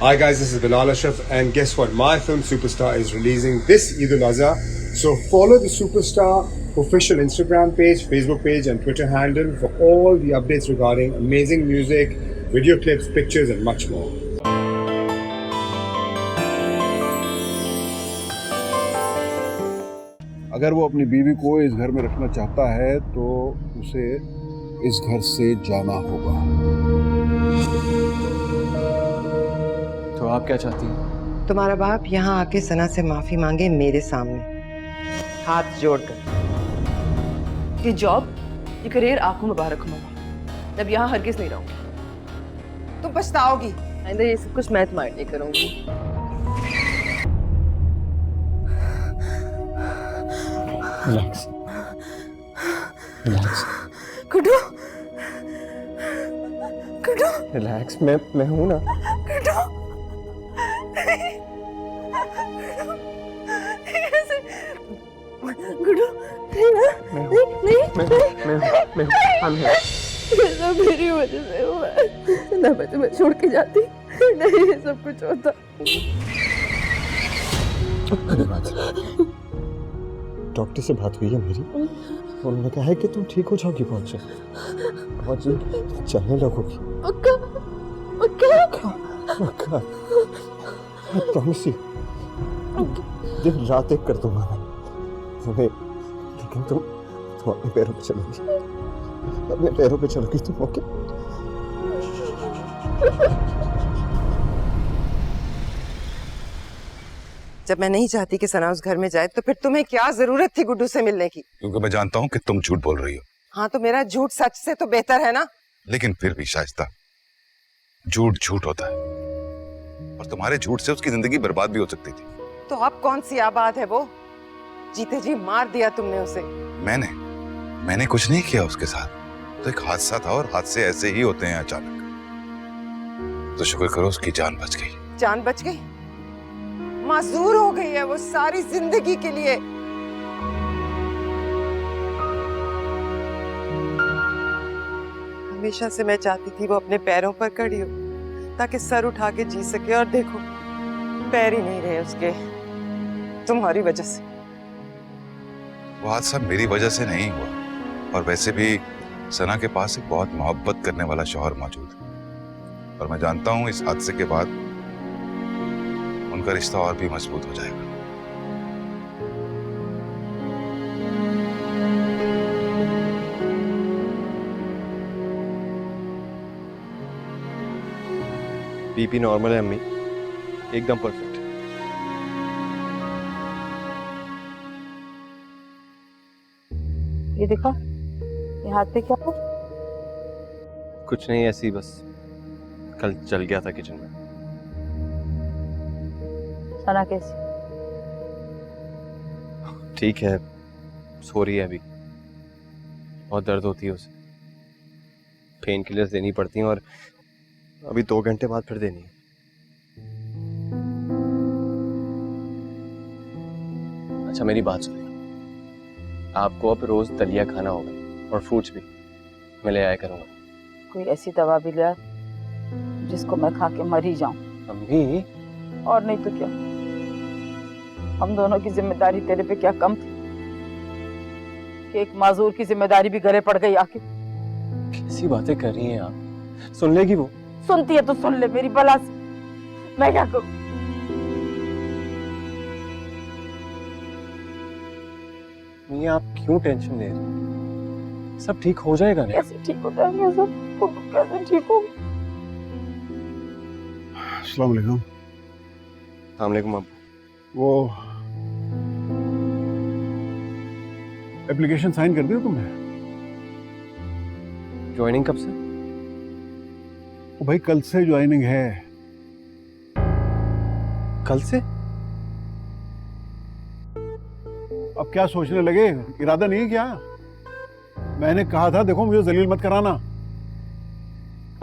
Hi guys, this is Bilal Ashraf and guess what? My film Superstar is releasing this Eid al-Azha. So follow the Superstar official Instagram page, Facebook page and Twitter handle for all the updates regarding amazing music, video clips, pictures and much more. अगर वो अपनी बीवी को इस घर में रखना चाहता है तो उसे इस घर से जाना होगा। तो आप क्या चाहती हैं? तुम्हारा बाप यहाँ आके सना से माफी मांगे मेरे सामने, हाथ जोड़कर। ये जॉब, ये करियर आपको मुबारक हो मम्मा। अब यहाँ हरगिज नहीं रहूंगी। तुम पछताओगी। आइंदा ये सब कुछ मैं तुम्हारे लिए करूंगी। Relax, relax, Guddu, Guddu, relax. मैं हूं ना। गुड्डू, गुड्डू, नहीं, ये सब मेरी वजह से हुआ है। ना मैं तुम्हें छोड़ के जाती, नहीं ये सब कुछ होता। डॉक्टर से बात हुई है मेरी, उन्होंने कहा है कि तुम ठीक हो जाओगी बहुत जल्द और चलने लगोगी। पक्का, पक्का, पक्का, I promise you। दिन रात एक कर दूंगा मैं, लेकिन तुम अपने पैरों पे चलोगी, अपने पैरों पे चलोगी तुम। ओके? जब मैं नहीं चाहती कि सना उस घर में जाए तो फिर तुम्हें क्या जरूरत थी गुड्डू से मिलने की? क्योंकि मैं जानता हूँ कि तुम झूठ बोल रही हो। हाँ तो मेरा झूठ सच से तो बेहतर है ना। लेकिन फिर भी शाइस्ता, झूठ झूठ होता है और तुम्हारे झूठ से उसकी जिंदगी बर्बाद भी हो सकती थी। तो अब कौन सी आबाद है वो? जीते जी मार दिया तुमने उसे। मैंने कुछ नहीं किया उसके साथ, तो एक हादसा था और हादसे ऐसे ही होते हैं अचानक। तो शुक्र करो उसकी जान बच गई। जान बच गई? माजूर हो गई है वो सारी जिंदगी के लिए। हमेशा से मैं चाहती थी वो अपने पैरों पर खड़ी हो ताकि सर उठा के जी सके, और देखो पैर ही नहीं रहे उसके, तुम्हारी वजह से। वो हादसा मेरी वजह से नहीं हुआ, और वैसे भी सना के पास एक बहुत मोहब्बत करने वाला शौहर मौजूद है, और मैं जानता हूँ इस हादसे के बाद उनका रिश्ता और भी मजबूत हो जाएगा। बीपी नॉर्मल है अम्मी, एकदम परफेक्ट। ये देखा, ये हाथ पे क्या हो? कुछ नहीं, ऐसे ही बस कल चल गया था किचन में। सना कैसी? ठीक है, सो रही है अभी। बहुत दर्द होती है उसे, पेन किलर्स देनी पड़ती हैं और अभी 2 घंटे बाद फिर देनी है। अच्छा मेरी बात सुनिए, आपको अब रोज दलिया खाना होगा और फ्रूट्स भी मैं ले आया करूंगा। कोई ऐसी दवा भी लिया जिसको मैं खा के मर ही जाऊं। अम्मी, और नहीं तो क्या, हम दोनों की जिम्मेदारी तेरे पे क्या कम थी कि एक माजूर की जिम्मेदारी भी गले पड़ गई आके। कैसी बातें कर रही हैं आप? सुन लेगी वो? सुनती है तो सुन ले मेरी बला से, मैं क्या करूं? नहीं, आप क्यों टेंशन ले रही हैं? सब ठीक हो जाएगा ना? कैसे ठीक हो जाएंगे सब? कैसे ठीक हो? अस्सलाम वालेकुम। अस्सलाम वालेकुम। आप वो एप्लीकेशन साइन कर दी तुमने? ज्वाइनिंग कब से? वो भाई कल से ज्वाइनिंग है। कल से? अब क्या सोचने लगे? इरादा नहीं है क्या? मैंने कहा था देखो मुझे जलील मत कराना।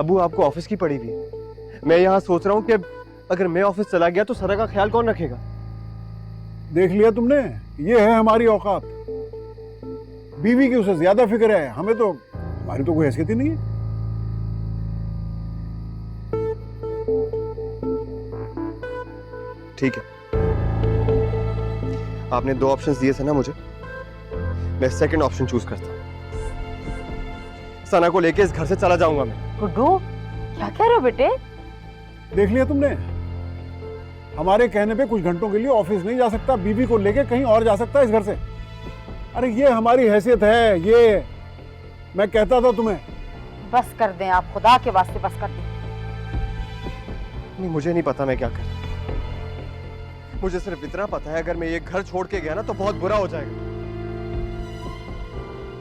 अबू आपको ऑफिस की पड़ी हुई, मैं यहाँ सोच रहा हूँ कि अगर मैं ऑफिस चला गया तो सरा का ख्याल कौन रखेगा? देख लिया तुमने, ये है हमारी औकात। बीवी की उसे ज्यादा फिक्र है, हमें तो हमारी तो कोई हैसियत ही नहीं है। ठीक है, आपने 2 ऑप्शंस दिए थे ना मुझे, मैं सेकंड ऑप्शन चूज करता हूँ। सना को लेके इस घर से चला जाऊंगा मैं। गुड्डू, क्या कह रहे हो बेटे? देख लिया तुमने, हमारे कहने पे कुछ घंटों के लिए ऑफिस नहीं जा सकता, बीवी को लेके कहीं और जा सकता है इस घर से। अरे ये हमारी हैसियत है, ये मैं कहता था तुम्हें। बस कर दें आप, खुदा के वास्ते बस कर दें। नहीं, मुझे नहीं पता मैं क्या कर, मुझे सिर्फ इतना पता है अगर मैं ये घर छोड़ के गया ना तो बहुत बुरा हो जाएगा।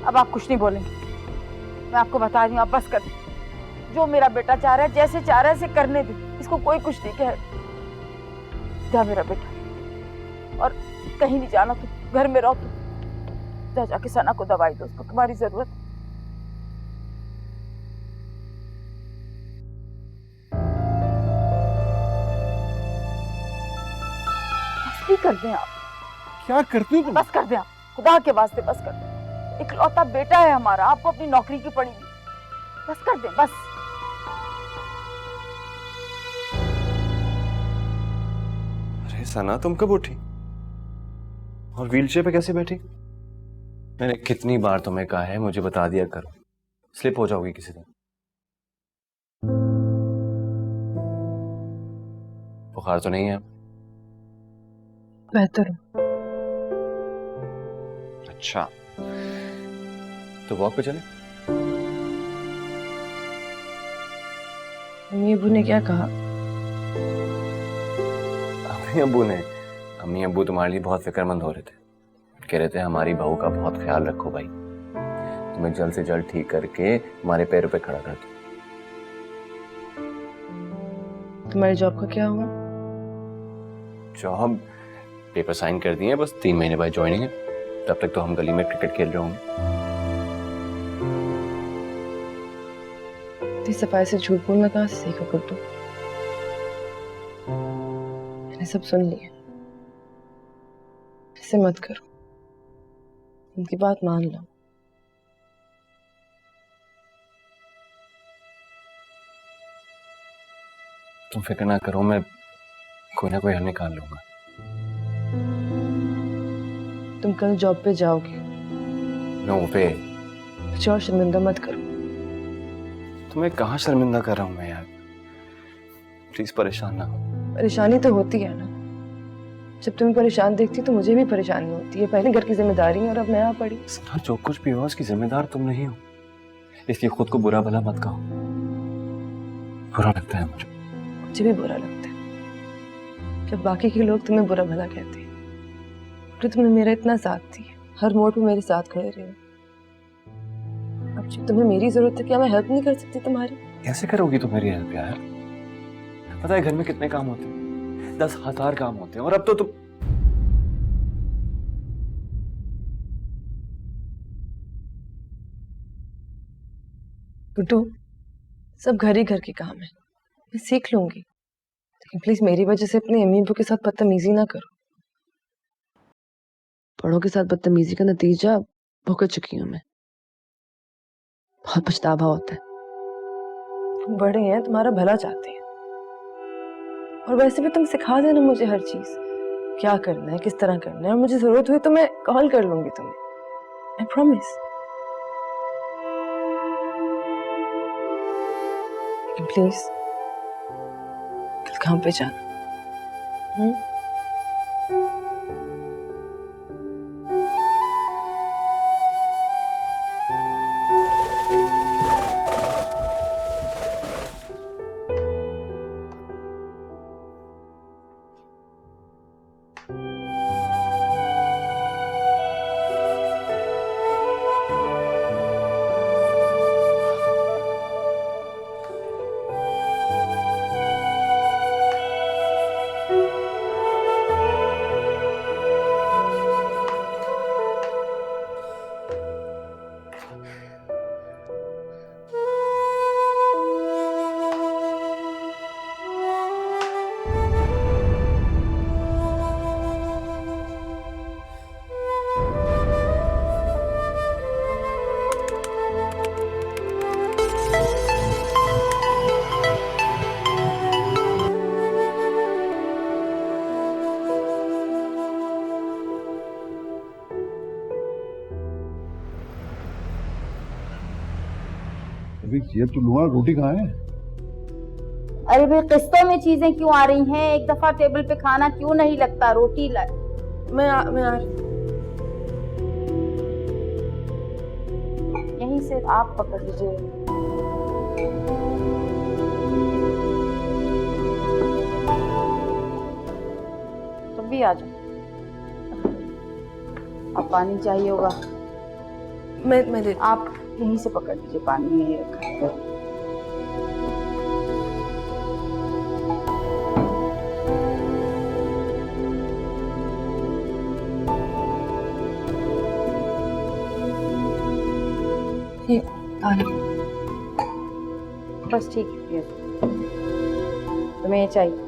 अब आप कुछ नहीं बोलेंगे, मैं आपको बता रही हूँ, आप बस कर दें। जो मेरा बेटा चाह रहा है, जैसे चाह रहा है, इसे करने दे, इसको कोई कुछ नहीं कहे। जा मेरा बेटा, और कहीं नहीं जाना, तो घर में रहो, तो जा जाके सना को दवाई दो, उसको तुम्हारी जरूरत है। बस नहीं कर दें आप, क्या करती हो तुम? बस कर दें आप, खुदा के वास्ते बस कर दें। इकलौता बेटा है हमारा, आपको अपनी नौकरी की पड़ी, बस कर दें बस। अरे सना, तुम कब उठी और व्हीलचेयर पे कैसे बैठी? मैंने कितनी बार तुम्हें कहा है मुझे बता दिया करो, स्लिप हो जाओगी किसी दिन। बुखार तो नहीं है? बेहतर हूँ। अच्छा, तो वॉक पे चले? अम्मी अबू ने क्या कहा? अम्मी अब्बू तुम्हारे लिए बहुत फिक्रमंद हो रहे थे, कह रहे थे हमारी बहू का बहुत ख्याल रखो भाई, तुम्हें जल्द से जल्द ठीक करके हमारे पैरों पे खड़ा कर दो। तुम्हारी जॉब का क्या हुआ? जॉब पेपर साइन कर दिए, बस 3 महीने बाद ज्वाइनिंग है, तब तक तो हम गली में क्रिकेट खेल रहे होंगे। इतनी सफाई से झूठ बोलना कहाँ से सीखा गुड्डू? मैंने सब सुन लिया, ऐसे मत करो, उनकी बात मान लो। तुम फिक्र ना करो, मैं कोई ना कोई हल निकाल लूंगा। तुम कल जॉब पे जाओगे, नो पे, मुझे और शर्मिंदा मत करो। तुम्हें कहाँ शर्मिंदा कर रहा हूँ मैं यार, प्लीज परेशान ना हो। परेशानी तो होती है ना, जब तुम्हें परेशान देखती तो मुझे भी परेशानी होती है। पहले घर की जिम्मेदारी है और अब मैं आ पड़ी। सना, जो कुछ भी हो उसकी जिम्मेदार तुम नहीं हो, इसलिए खुद को बुरा भला मत कहो, बुरा लगता है मुझे। मुझे भी बुरा लगता है जब बाकी के लोग तुम्हें बुरा भला कहते हैं, तो तुमने मेरा इतना साथ दिया, हर मोड़ पे मेरे साथ खड़े रहे। अब जब तुम्हें मेरी जरूरत है, क्या मैं हेल्प नहीं कर सकती तुम्हारी? कैसे करोगी तुम मेरी हेल्प यार? पता है घर में कितने काम होते हैं, 10,000 काम होते हैं, और अब तो तुम। गुड्डू, सब घर ही घर के काम है, मैं सीख लूंगी, लेकिन प्लीज मेरी वजह से अपने अम्मी अब्बू के साथ बदतमीजी ना करो। बड़ों के साथ बदतमीजी का नतीजा भुगत चुकी हूँ मैं, बहुत पछतावा होता है। तुम बड़े हैं, तुम्हारा भला चाहते हैं, और वैसे भी तुम सिखा देना मुझे हर चीज, क्या करना है, किस तरह करना है, और मुझे जरूरत हुई तो मैं कॉल कर लूंगी तुम्हें, आई प्रॉमिस। लेकिन प्लीज कल काम पे जाना। अभी ये तो लूंगा, रोटी कहाँ है? अरे भाई किस्तों में चीजें क्यों आ रही हैं? एक दफा टेबल पे खाना क्यों नहीं लगता? रोटी ला। मैं आ रही। यहीं से आप पकड़ लीजिए। तुम भी आ जाओ। अब पानी चाहिए होगा। मैं दे। आप यहीं से पकड़ लीजिए, पानी यहीं रखा है। ये पानी। बस ठीक है, तुम्हें ये चाहिए?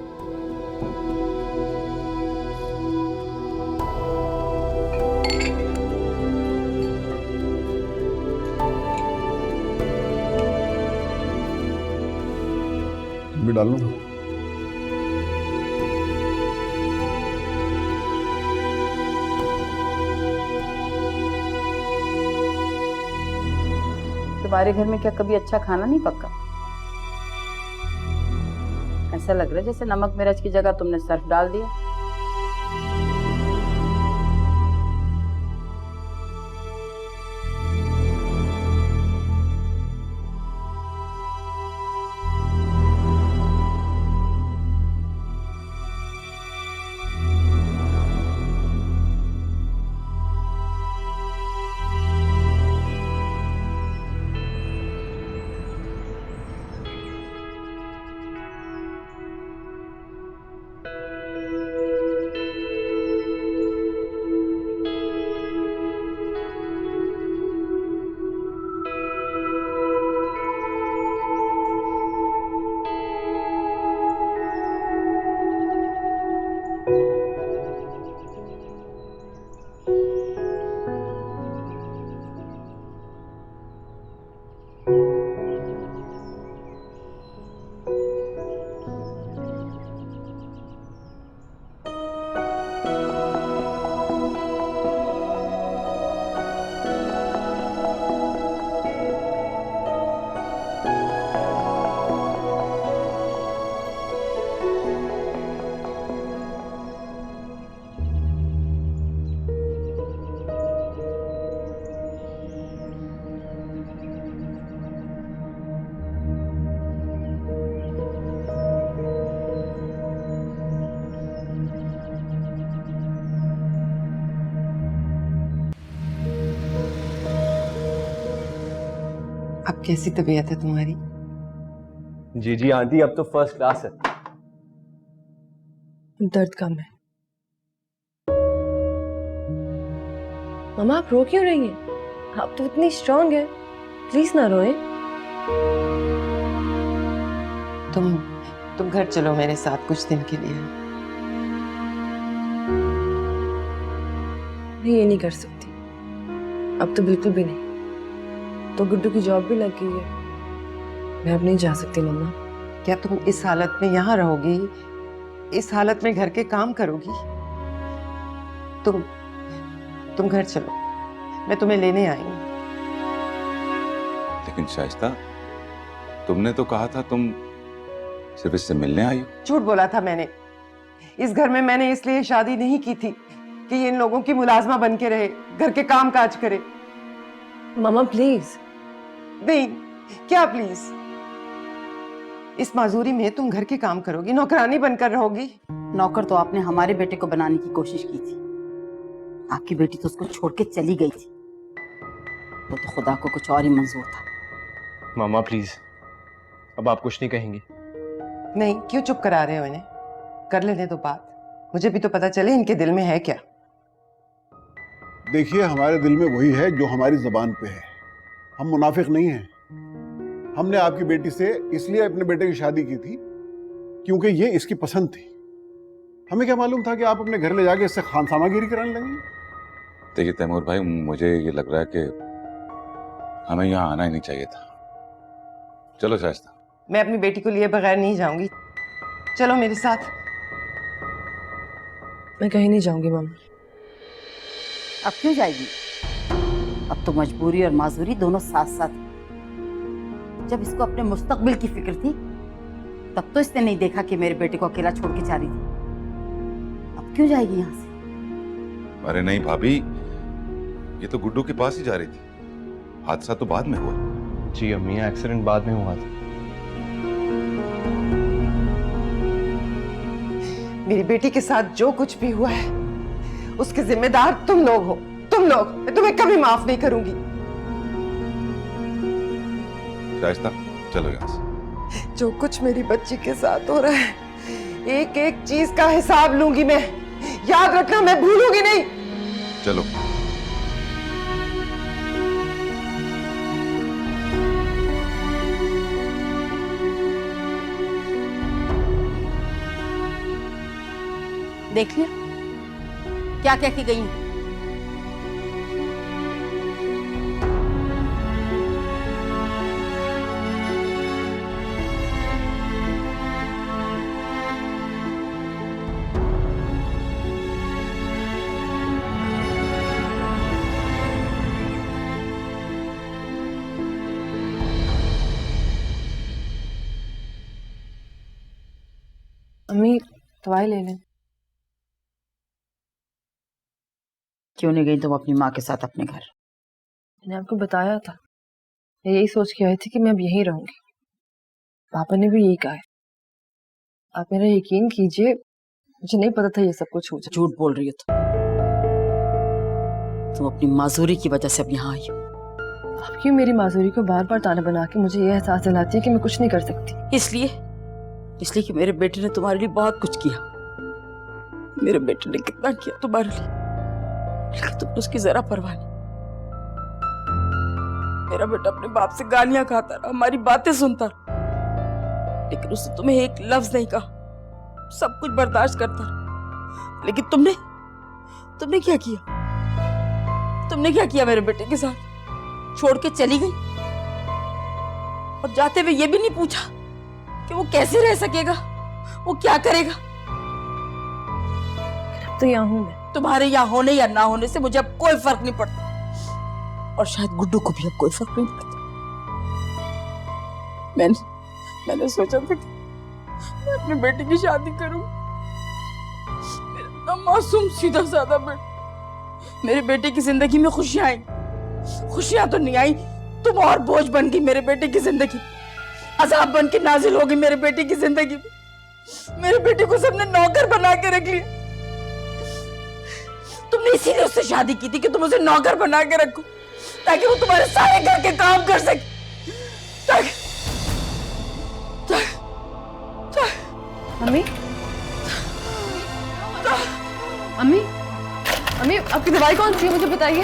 तुम भी डाल लो ना। तुम्हारे घर में क्या कभी अच्छा खाना नहीं पका? ऐसा लग रहा है जैसे नमक मिर्च की जगह तुमने सर्फ डाल दिया। अब कैसी तबीयत है तुम्हारी? जी जी आंटी, अब तो फर्स्ट क्लास है। दर्द कम है। मम्मा आप रो क्यों रही हैं? आप तो इतनी स्ट्रांग है, प्लीज ना रोए। तुम घर चलो मेरे साथ कुछ दिन के लिए। मैं ये नहीं कर सकती, अब तो बिल्कुल भी नहीं। तो गुड्डू की जॉब भी लग गई है, मैं अब नहीं जा सकती मम्मा। क्या तुम इस हालत में यहाँ रहोगी? इस हालत में घर के काम करोगी? तुम घर चलो, मैं तुम्हें लेने आई हूँ। लेकिन शाइस्ता, तुमने तो कहा था तुम सिर्फ इससे मिलने आई हो। झूठ बोला था मैंने। इस घर में मैंने इसलिए शादी नहीं की थी कि ये इन लोगों की मुलाजमा बन के रहे, घर के काम काज करे। मम्मा प्लीज। नहीं, क्या प्लीज? इस माजूरी में तुम घर के काम करोगी, नौकरानी बनकर रहोगी। नौकर तो आपने हमारे बेटे को बनाने की कोशिश की थी। आपकी बेटी तो उसको छोड़ के चली गई थी। वो तो खुदा को कुछ और ही मंजूर था। मामा प्लीज, अब आप कुछ नहीं कहेंगी? नहीं, क्यों चुप करा रहे हो इन्हें? कर लेने दो बात, मुझे भी तो पता चले इनके दिल में है क्या। देखिए, हमारे दिल में वही है जो हमारी जबान पे है। हम मुनाफिक नहीं हैं। हमने आपकी बेटी से इसलिए अपने बेटे की शादी की थी क्योंकि ये इसकी पसंद थी। हमें क्या मालूम था कि आप अपने घर ले जाके इससे खानसामागिरी कराने लगेंगे। देखिए तैमूर भाई, मुझे ये लग रहा है कि हमें यहाँ आना ही नहीं चाहिए था। चलो शाइस्ता। मैं अपनी बेटी को लिए बगैर नहीं जाऊंगी, चलो मेरे साथ। मैं कहीं नहीं जाऊंगी मम्मा। अब क्यों जाएगी? अब तो मजबूरी और माजूरी दोनों साथ साथ। जब इसको अपने मुस्तकबिल की फिक्र थी तब तो इसने नहीं देखा कि मेरे बेटे को अकेला छोड़ के जा रही थी। अब क्यों जाएगी यहाँ से? अरे नहीं भाभी, ये तो गुड्डू के पास ही जा रही थी। हादसा तो बाद में हुआ। जी अम्मी, एक्सीडेंट बाद में हुआ था। मेरी बेटी के साथ जो कुछ भी हुआ है उसके जिम्मेदार तुम लोग हो। तुम लोग, मैं तुम्हें कभी माफ नहीं करूंगी। शाइस्ता, चलो यहाँ से। जो कुछ मेरी बच्ची के साथ हो रहा है, एक एक चीज का हिसाब लूंगी मैं। याद रखना, मैं भूलूंगी नहीं। चलो। देख लिया क्या क्या की गई है। अम्मी दवाई ले लें। क्यों नहीं गई तुम अपनी माँ के साथ अपने घर? मैंने आपको बताया था, मैं यही सोच के आई थी कि मैं अब यहीं रहूंगी। पापा ने भी यही कहा है। आप मेरा यकीन कीजिए, मुझे नहीं पता था ये सब कुछ हो जाए। झूठ बोल रही हो तुम अपनी माजूरी की वजह से अब यहाँ आई हो। आप क्यों मेरी माजूरी को बार बार ताना बना के मुझे ये एहसास दिलाती है कि मैं कुछ नहीं कर सकती? इसलिए कि मेरे बेटे ने तुम्हारे लिए बहुत कुछ किया। मेरे बेटे ने कितना किया तुम्हारे लिए, लेकिन तुमने उसकी जरा परवाह नहीं। मेरा बेटा अपने बाप से गालियां खाता रहा, हमारी बातें सुनता रहा, लेकिन उसने तुम्हें एक लफ्ज नहीं कहा, सब कुछ बर्दाश्त करता रहा। लेकिन तुमने क्या किया? तुमने क्या किया मेरे बेटे के साथ? छोड़ के चली गई और जाते हुए ये भी नहीं पूछा कि वो कैसे रह सकेगा, वो क्या करेगा। तो यहाँ हूँ मैं। तुम्हारे यहाँ होने या ना होने से मुझे अब कोई फर्क नहीं पड़ता, और शायद गुड्डू को भी अब कोई फर्क नहीं पड़ता। मैंने सोचा था कि मैं अपने बेटे की शादी करूं। मेरा इतना मासूम सीधा साधा बेटा, मेरे बेटे की जिंदगी में खुशियां आई। खुशियां तो नहीं आई, तुम और बोझ बन गई मेरे बेटे की जिंदगी, अजाब बन के नाजिल होगी मेरे बेटे की जिंदगी में। मेरे बेटे को सबने नौकर बना के रख लिया। तुमने इसीलिए उससे शादी की थी कि तुम उसे नौकर बना के रखो, ताकि वो तुम्हारे सारे घर के काम कर सके। अम्मी, अम्मी, अम्मी, आपकी दवाई कौन सी है मुझे बताइए।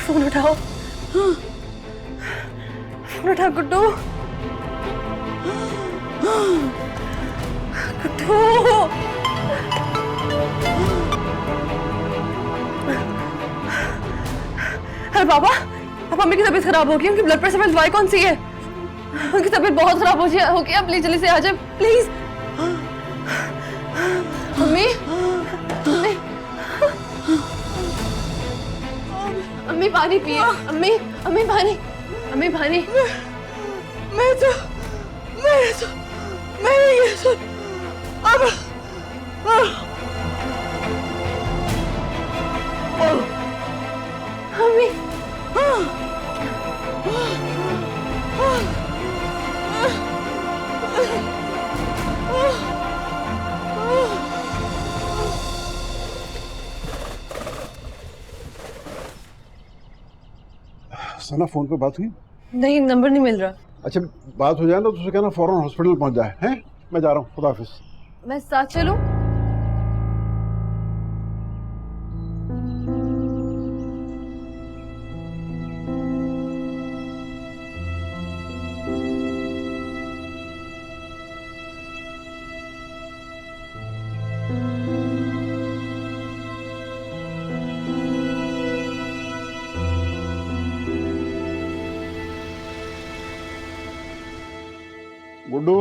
फोन उठाओ, फोन उठा गुड्डू। गुड्डू, अरे बाबा, अब मम्मी की तबीयत खराब हो गई, उनकी ब्लड प्रेशर वाली दवाई कौन सी है? उनकी तबीयत बहुत खराब हो गई, आप प्लीज जल्दी से आ जाए प्लीज। मम्मी, मम्मी, अम्मी पानी पिए। अम्मी, अम्मी पानी, अम्मी पानी। मैं ये सब अब अम्मी, सना फोन पे बात हुई? नहीं, नंबर नहीं मिल रहा। अच्छा, बात हो जाए ना तो उसे कहना फौरन हॉस्पिटल पहुंच जाए। हैं, मैं जा रहा हूँ, खुदा हाफिज। मैं साथ चलूं? गुड्डू,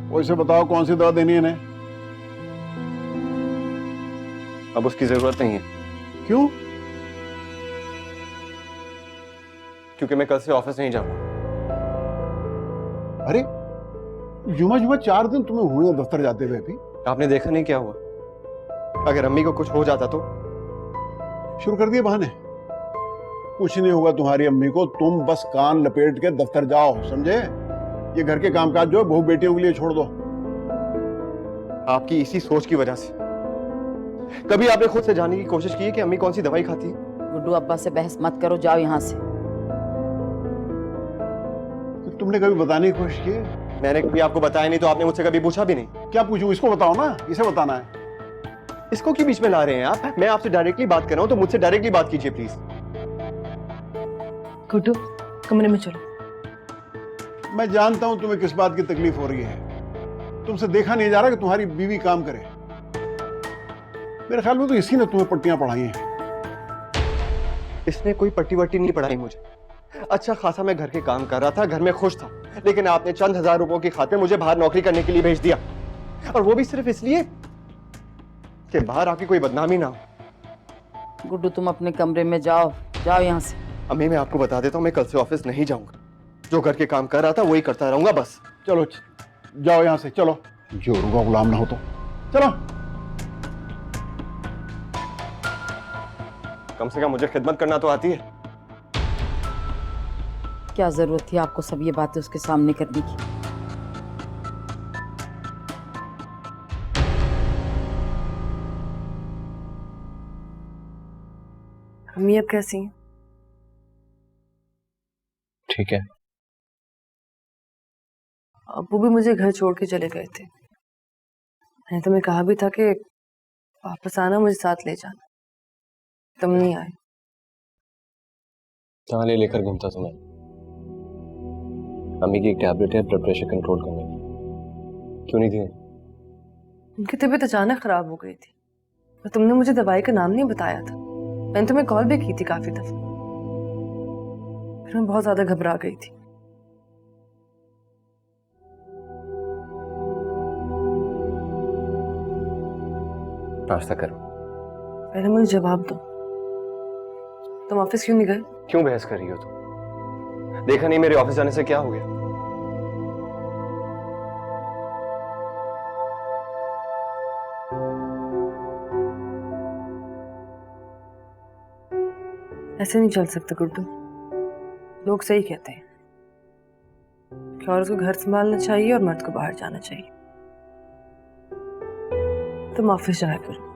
वैसे बताओ कौन सी दवा देनी है इन्हें? अब उसकी जरूरत नहीं है। क्यों? क्योंकि मैं कल से ऑफिस नहीं जाऊंगा। अरे जुमा जुमा 4 दिन तुम्हें हुए हैं दफ्तर जाते हुए भी। आपने देखा नहीं क्या हुआ? अगर अम्मी को कुछ हो जाता तो? शुरू कर दिए बहाने। कुछ नहीं होगा तुम्हारी अम्मी को, तुम बस कान लपेट के दफ्तर जाओ, समझे? ये घर के कामकाज जो है बहू बेटियों के लिए छोड़ दो। आपकी इसी सोच की वजह से। कभी आपने खुद से जानने की कोशिश की है कि अम्मी कौन सी दवाई खाती है? गुड्डू, अब्बा से बहस मत करो, जाओ यहाँ से। तो तुमने कभी बताने की कोशिश की है? मैंने कभी आपको बताया नहीं तो आपने मुझसे कभी पूछा भी नहीं। क्या पूछूं? इसको बताओ ना, इसे बताना है। इसको क्यों बीच में ला रहे हैं आप? मैं आपसे डायरेक्टली बात कर रहा हूं तो मुझसे डायरेक्टली बात कीजिए प्लीज। गुड्डू, कमरे में चलो। मैं जानता हूं तुम्हें किस बात की तकलीफ हो रही है। तुमसे देखा नहीं जा रहा कि तुम्हारी बीवी काम करे। मेरे ख्याल में तो इसी ने तुम्हें पट्टियां पढ़ाई हैं। इसने कोई पट्टी वट्टी नहीं पढ़ाई मुझे। अच्छा खासा मैं घर के काम कर रहा था, घर में खुश था, लेकिन आपने चंद हजार रुपयों की खातिर मुझे बाहर नौकरी करने के लिए भेज दिया, और वो भी सिर्फ इसलिए कि बाहर आके कोई बदनामी ना हो। गुड्डू, तुम अपने कमरे में जाओ, जाओ यहाँ से। अम्मी, मैं आपको बता देता हूँ, मैं कल से ऑफिस नहीं जाऊंगा। जो घर के काम कर रहा था वही करता रहूंगा बस। चलो जाओ यहाँ से, चलो। जोरू का गुलाम ना हो तो चलो। कम से कम मुझे खिदमत करना तो आती है। क्या जरूरत थी आपको सब ये बातें उसके सामने करने की? अम्मी अब कैसी हैं? ठीक है। अब्बू भी मुझे घर छोड़ के चले गए थे। मैंने तुम्हें कहा भी था कि वापस आना, मुझे साथ ले जाना। तुम नहीं आए। कहाँ ले लेकर घूमता तुम्हें? अम्मी की एक टैबलेट है ब्लड प्रेशर कंट्रोल करने की, क्यों नहीं दी? उनकी तबीयत अचानक खराब हो गई थी और तुमने मुझे दवाई का नाम नहीं बताया था। मैंने तुम्हें कॉल भी की थी काफी दफा, फिर मैं बहुत ज्यादा घबरा गई थी। नाश्ता करो। पहले मुझे जवाब दो, तुम ऑफिस क्यों नहीं गए? क्यों बहस कर रही हो तुम? देखा नहीं मेरे ऑफिस जाने से क्या हो गया? ऐसे नहीं चल सकते गुड्डू। लोग सही कहते हैं कि औरत को घर संभालना चाहिए और मर्द को बाहर जाना चाहिए। तुम ऑफिस जाया करो।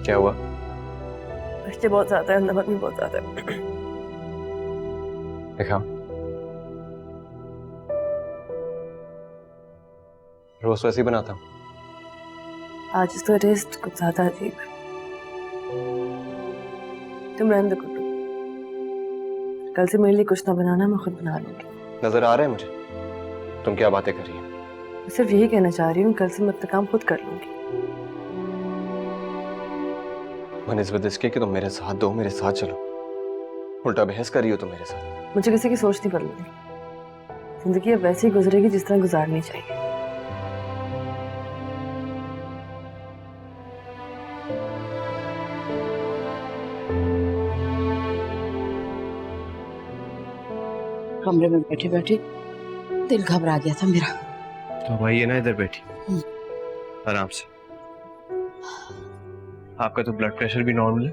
क्या हुआ? मिर्ची बहुत ज्यादा है, नमक भी बहुत ज्यादा है। देखा, रोज वैसे ही बनाता हूँ। आज इसका टेस्ट कुछ ज्यादा अजीब है। तुम रहने दो गुड्डू, कल से मेरे लिए कुछ ना बनाना, मैं खुद बना लूंगी। नजर आ रहा है मुझे तुम क्या बातें कर रही हो। मैं सिर्फ यही कहना चाह रही हूँ, कल से मैं अपना काम खुद कर लूंगी। बनिस्बत इसके कि तुम मेरे साथ दो, मेरे साथ चलो, उल्टा बहस कर रही हो तुम मेरे साथ। मुझे किसी की सोच नहीं बदलनी। जिंदगी अब वैसे ही गुजरेगी जिस तरह गुजारनी चाहिए। कमरे में बैठे बैठे दिल घबरा गया था मेरा। तो भाई ये ना इधर बैठी आराम से। आपका तो ब्लड प्रेशर भी नॉर्मल है।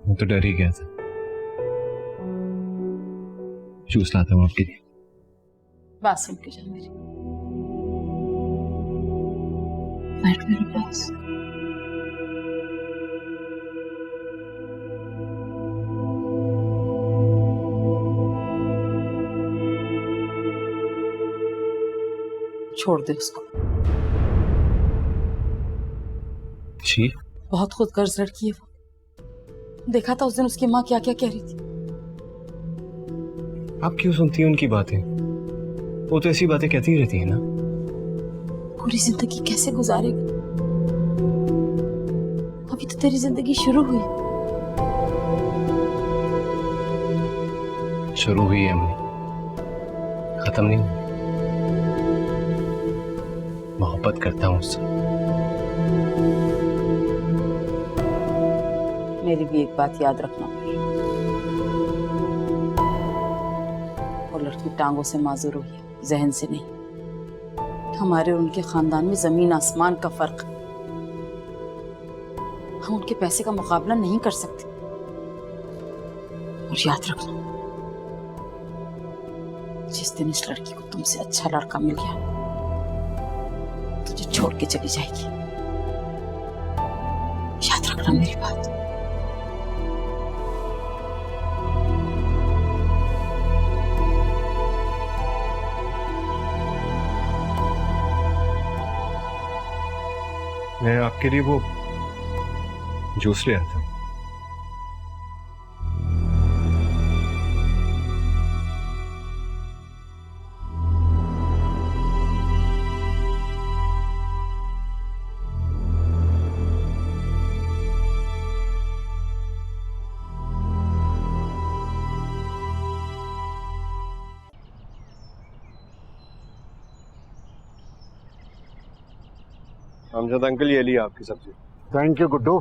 मैं तो डर ही गया था। जूस लाता हूँ आपके लिए। बात सुन के जा मेरी, बैठ मेरे पास। छोड़ दे उसको। जी? बहुत खुदगर्ज लड़की है वो। देखा था उस दिन उसकी माँ क्या क्या कह रही थी। आप क्यों सुनती हैं उनकी बातें? वो तो ऐसी बातें कहती रहती है ना। पूरी जिंदगी कैसे गुजारेगा? अभी तो तेरी जिंदगी शुरू हुई। शुरू हुई है अम्मी, खत्म नहीं हुई। मोहब्बत करता हूँ उससे। मेरी भी एक बात याद रखना, वो लड़की टांगों से माजूर हुई है, जहन से नहीं। हमारे और उनके खानदान में जमीन आसमान का फर्क है। हम उनके पैसे का मुकाबला नहीं कर सकते। और याद रखना, जिस दिन इस लड़की को तुमसे अच्छा लड़का मिल गया, तुझे छोड़ के चली जाएगी। याद रखना मेरी बात। मैं आपके लिए वो जूस ले आया था। अमजद अंकल, ये लिया आपकी सब्जी। Thank you Guddu.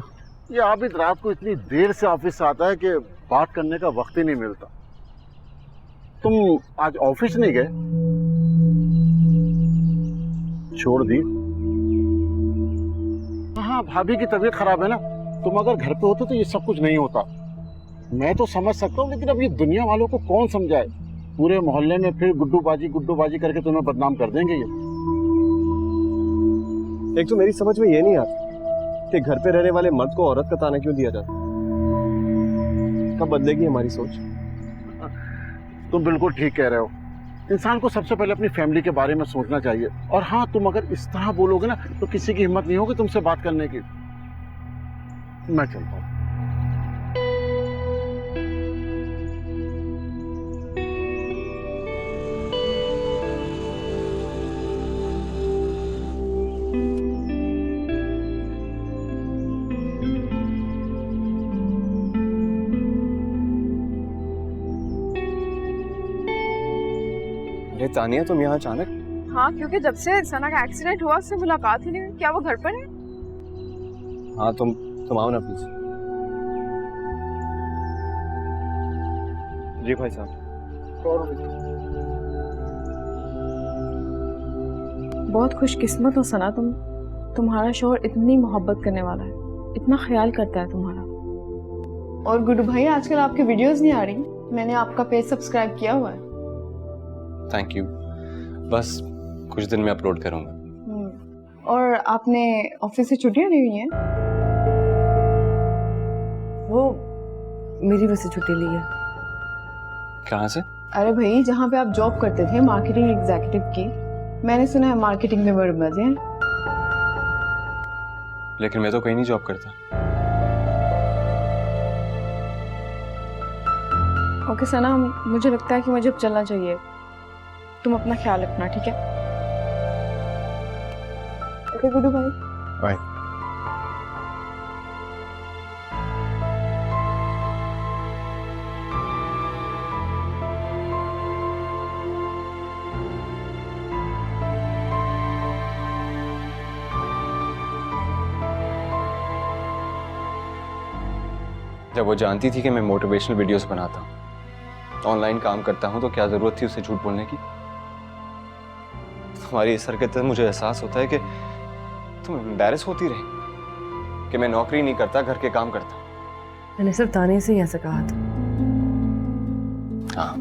ये आबिद रात को इतनी देर से ऑफिस से आता है कि बात करने का वक्त ही नहीं मिलता। तुम आज ऑफिस नहीं गए? छोड़ दी? हाँ, भाभी की तबीयत खराब है ना। तुम अगर घर पे होते तो ये सब कुछ नहीं होता। मैं तो समझ सकता हूँ, लेकिन अब ये दुनिया वालों को कौन समझाए? पूरे मोहल्ले में फिर गुड्डू बाजी करके तुम्हें बदनाम कर देंगे ये। एक तो मेरी समझ में ये नहीं आता कि घर पे रहने वाले मर्द को औरत का ताना क्यों दिया जाता। कब बदलेगी हमारी सोच? तुम बिल्कुल ठीक कह रहे हो। इंसान को सबसे पहले अपनी फैमिली के बारे में सोचना चाहिए। और हाँ, तुम अगर इस तरह बोलोगे ना तो किसी की हिम्मत नहीं होगी तुमसे बात करने की। मैं चलता हूँ। अरे तानिया, तुम यहाँ अचानक? हाँ, क्योंकि जब से सना का एक्सीडेंट हुआ उससे मुलाकात ही नहीं हुई। क्या वो घर पर है? हाँ, तुम आओ ना प्लीज। जी भाई साहब। बहुत खुशकिस्मत हो सना, तुम्हारा शौहर इतनी मोहब्बत करने वाला है, इतना ख्याल करता है तुम्हारा। और गुड्डू भाई, आजकल आपकी वीडियोस नहीं आ रही। मैंने आपका पेज सब्सक्राइब किया हुआ है। Thank you. बस कुछ दिन में अपलोड करूंगा। और आपने ऑफिस से छुट्टियां ली हुई हैं? वो मेरी वजह से छुट्टी ली है। कहाँ से? अरे भाई, जहाँ पे आप जॉब करते थे मार्केटिंग एग्जीक्यूटिव की, मैंने सुना है मार्केटिंग में बड़े मजे हैं। लेकिन मैं तो कहीं नहीं जॉब करता। ओके सना, मुझे लगता है कि मुझे अब चलना चाहिए। तुम अपना ख्याल रखना, ठीक है? ओके गुड्डू भाई, बाय। जब वो जानती थी कि मैं मोटिवेशनल वीडियोस बनाता हूँ, ऑनलाइन काम करता हूँ, तो क्या जरूरत थी उसे झूठ बोलने की? तुम्हारी इस हरकत से मुझे एहसास होता है कि तुम एम्बैरेस होती रही कि मैं नौकरी नहीं करता, घर के काम करता। मैंने सिर्फ ताने से ही ऐसा कहा था। हाँ,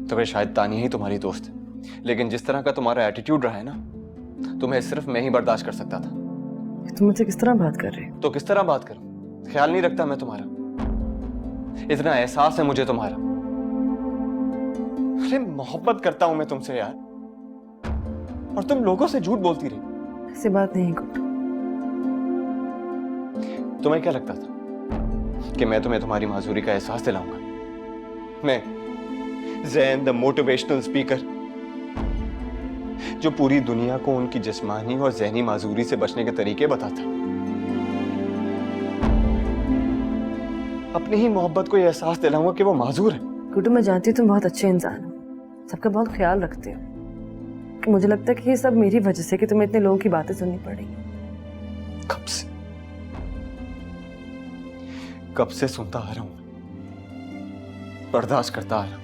तो फिर शायद तानिया ही तुम्हारी दोस्त है। लेकिन जिस तरह का तुम्हारा एटीट्यूड रहा है ना, तुम्हें सिर्फ मैं ही बर्दाश्त कर सकता था। तुम मुझसे किस तरह बात कर रहे हो? तो किस तरह बात करूं? ख्याल नहीं रखता मैं तुम्हारा? इतना एहसास है मुझे तुम्हारा। अरे मोहब्बत करता हूं मैं तुमसे यार, और तुम लोगों से झूठ बोलती रही। ऐसी बात नहीं गुड्डू। तुम्हें क्या लगता था कि मैं तुम्हें तुम्हारी माजूरी का एहसास दिलाऊंगा? मैं ज़ैन द मोटिवेशनल स्पीकर जो पूरी दुनिया को उनकी जिस्मानी और ज़हनी माजूरी से बचने के तरीके बताता है। अपनी ही मोहब्बत को यह एहसास दिलाऊंगा कि वो माजूर है। गुड्डू, मैं जानती हूँ तुम बहुत अच्छे इंसान हो, सबका बहुत ख्याल रखते हो। मुझे लगता है कि ये सब मेरी वजह से कि तुम्हें इतने लोगों की बातें सुननी पड़ेगी। कब से सुनता आ रहा हूं, बर्दाश्त करता आ रहा हूं।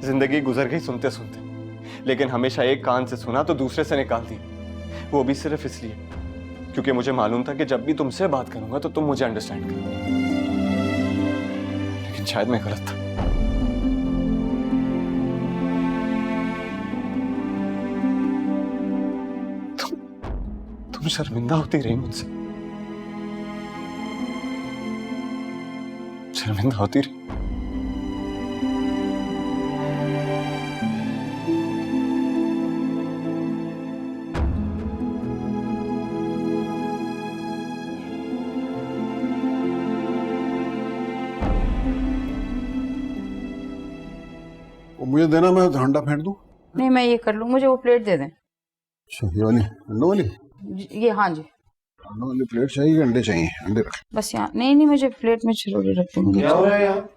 जिंदगी गुजर गई सुनते सुनते, लेकिन हमेशा एक कान से सुना तो दूसरे से निकाल दी। वो भी सिर्फ इसलिए क्योंकि मुझे मालूम था कि जब भी तुमसे बात करूंगा तो तुम मुझे अंडरस्टैंड करोगे। लेकिन शायद मैं गलत था। तुम शर्मिंदा होती रही मुझसे, शर्मिंदा होती रही। वो मुझे देना, मैं अंडा फेंट दूं। नहीं, मैं ये कर लूँ, मुझे वो प्लेट दे दें। अच्छा, ये वाली अंडों वाली? ये, हाँ जी। अंडों वाली प्लेट चाहिए, अंडे चाहिए? अंडे रख। बस यहाँ नहीं, नहीं, मुझे प्लेट में चिरोली रख दूंगी। क्या हो रहा है यहाँ?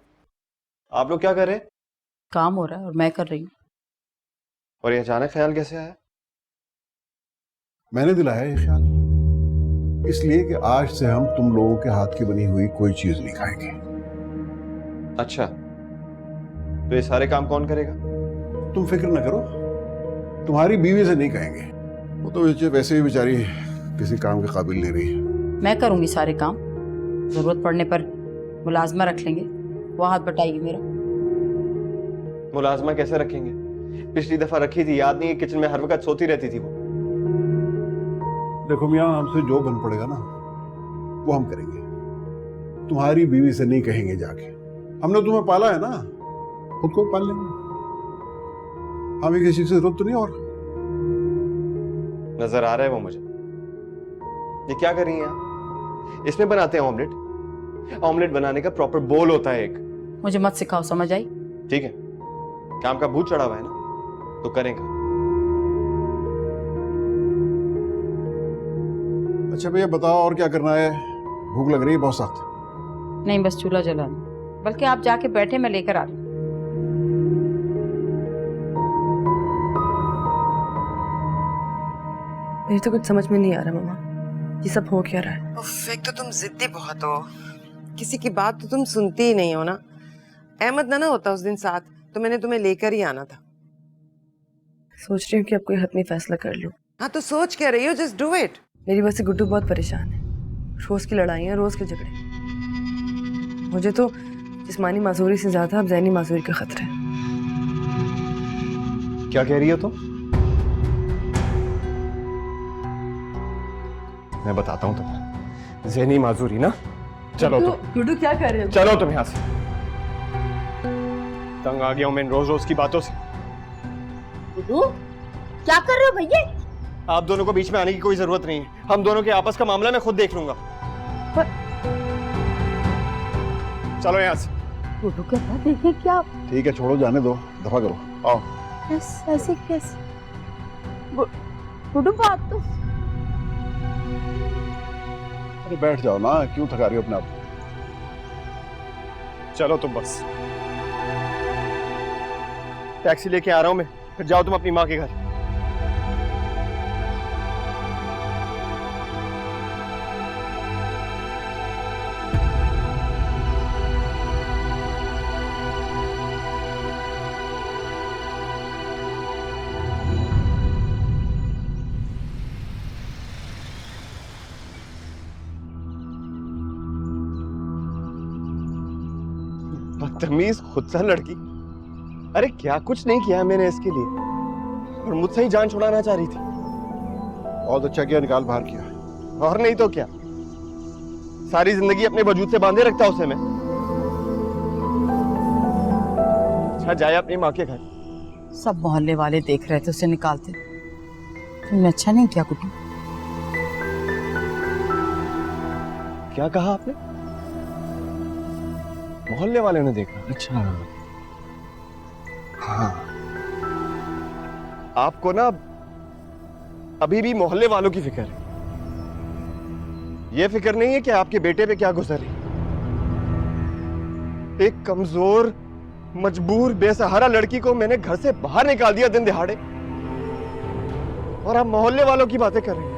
आप लोग क्या कर रहे हैं? काम हो रहा है और मैं कर रही हूँ। और ये अचानक ख्याल कैसे आया? मैंने दिलाया ये ख्याल, इसलिए कि आज से हम तुम लोगों के हाथ की बनी हुई कोई चीज नहीं खाएंगे। अच्छा, तो ये सारे काम कौन करेगा? तुम फिक्र न करो, तुम्हारी बीवी से नहीं कहेंगे। वो तो वैसे भी बेचारी किसी काम के काबिल नहीं रही है। मैं करूंगी सारे काम, जरूरत पड़ने पर मुलाजमा रख लेंगे, वो हाथ बटाएगी मेरा। मुलाजमा कैसे रखेंगे? पिछली दफा रखी थी, याद नहीं है? किचन में हर वक्त सोती रहती थी वो। देखो मियाँ, हमसे जो बन पड़ेगा ना वो हम करेंगे। तुम्हारी बीवी से नहीं कहेंगे जाके। हमने तुम्हें पाला है ना, खुद को पाल लेंगे। हमें किसी से जरूरत तो नहीं। और नजर आ रहा है वो मुझे। ये क्या कर रही हैं आप? इसमें बनाते हैं ऑमलेट। ऑमलेट बनाने का प्रॉपर बोल होता है एक। मुझे मत सिखाओ, समझ आई? ठीक है, काम का भूत चढ़ा हुआ है ना, तो करेंगे। अच्छा भैया बताओ, और क्या करना है? भूख लग रही है बहुत सख्त। नहीं, बस चूल्हा जलाना। बल्कि आप जाके बैठे, मैं लेकर आ रही हूँ। मुझे तो कुछ समझ में नहीं आ रहा मामा, ये सब हो क्या रहा है? उफ, एक तो तुम जिद्दी बहुत हो, किसी की बात तो तुम सुनती ही नहीं हो ना। अहमद ना होता उस दिन साथ, तो मैंने तुम्हें लेकर ही आना था। सोच रही हूँ कि अब कोई हतमी फैसला कर लूँ। हाँ, तो सोच क्या रही हो? Just do it. मेरी वजह से गुड्डू बहुत परेशान है, रोज की लड़ाइयाँ, रोज के झगड़े। मुझे तो जिस्मानी माजूरी से ज्यादा अब ज़हनी माजूरी का खतरा है। क्या कह रही हो तुम? मैं बताता हूं तुम्हें। ज़हनी माजूरी ना? चलो तुम। गुड्डू क्या कर रहे हो? चलो तुम यहाँ से। तंग आ गया हूं मैं रोज रोज की बातों से। गुड्डू, क्या कर रहे हो भैया? आप दोनों को बीच में आने की कोई जरूरत नहीं है। हम दोनों के आपस का मामला मैं खुद देख लूंगा। चलो यहाँ से। गुड्डू के साथ देखिए क्या? ठीक है, छोड़ो, जाने दो, दफा करो। आओ। ऐसे कैसे? गुड्डू बात तो। अरे बैठ जाओ ना, क्यों थका रही हो अपने आप? चलो तुम बस। टैक्सी लेके आ रहा हूं मैं, फिर जाओ तुम अपनी माँ के घर। बदतमीज खुदसा लड़की। अरे क्या कुछ नहीं किया मैंने इसके लिए, और मुझसे ही जान छुड़ाना चाह रही थी। बहुत अच्छा किया, निकाल बाहर किया। और नहीं तो क्या, सारी जिंदगी अपने वजूद से बांधे रखता उसे मैं। अच्छा जाए अपनी माँ के घर। सब मोहल्ले वाले देख रहे थे उसे निकालते। तुमने अच्छा नहीं किया गुड्डू। क्या कहा आपने? मोहल्ले वाले ने देखा? अच्छा हाँ, आपको ना अभी भी मोहल्ले वालों की फिक्र है। ये फिक्र नहीं है कि आपके बेटे पे क्या गुजर रही। एक कमजोर, मजबूर, बेसहारा लड़की को मैंने घर से बाहर निकाल दिया दिन दिहाड़े, और आप मोहल्ले वालों की बातें कर रहे हैं।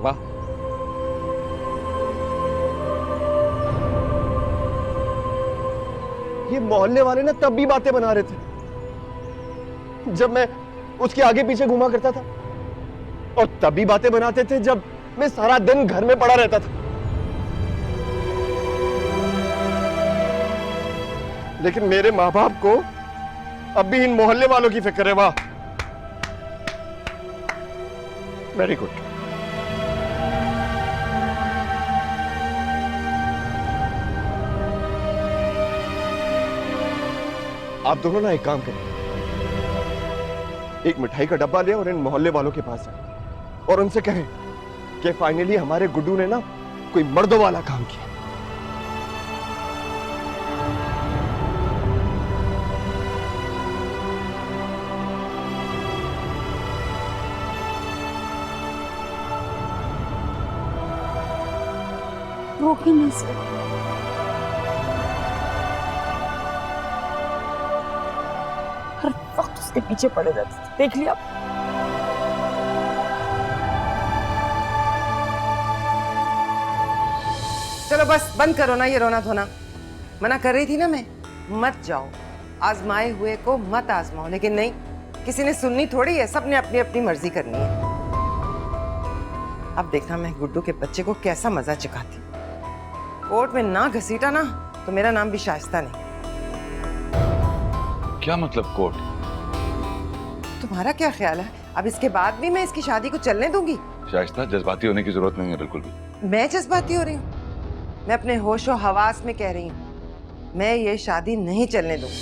वाह, ये मोहल्ले वाले ना तब भी बातें बना रहे थे जब मैं उसके आगे पीछे घूमा करता था, और तब भी बातें बनाते थे जब मैं सारा दिन घर में पड़ा रहता था। लेकिन मेरे माँ बाप को अब भी इन मोहल्ले वालों की फिक्र है। वाह, वेरी गुड। आप दोनों ना एक काम करें, एक मिठाई का डब्बा ले और इन मोहल्ले वालों के पास जाए और उनसे कहें कि फाइनली हमारे गुड्डू ने ना कोई मर्दों वाला काम किया। वो भी नहीं सर, हर वक्त उसके पीछे पड़े रहते थे, देख लिया। चलो बस बंद करो ना ये रोना धोना। मना कर रही थी ना मैं, मत जाओ, आजमाए हुए को मत आजमाओ। लेकिन नहीं, किसी ने सुननी थोड़ी है, सबने अपनी अपनी मर्जी करनी है। अब देखना मैं गुड्डू के बच्चे को कैसा मजा चखाती। कोर्ट में ना घसीटा ना तो मेरा नाम भी शाइस्ता नहीं। क्या मतलब कोर्ट? तुम्हारा क्या ख्याल है, अब इसके बाद भी मैं इसकी शादी को चलने दूंगी? शाइस्ता, जज्बाती होने की जरूरत नहीं है बिल्कुल भी। मैं जज्बाती हो रही हूँ? मैं अपने होशो हवास में कह रही हूँ, मैं ये शादी नहीं चलने दूंगी।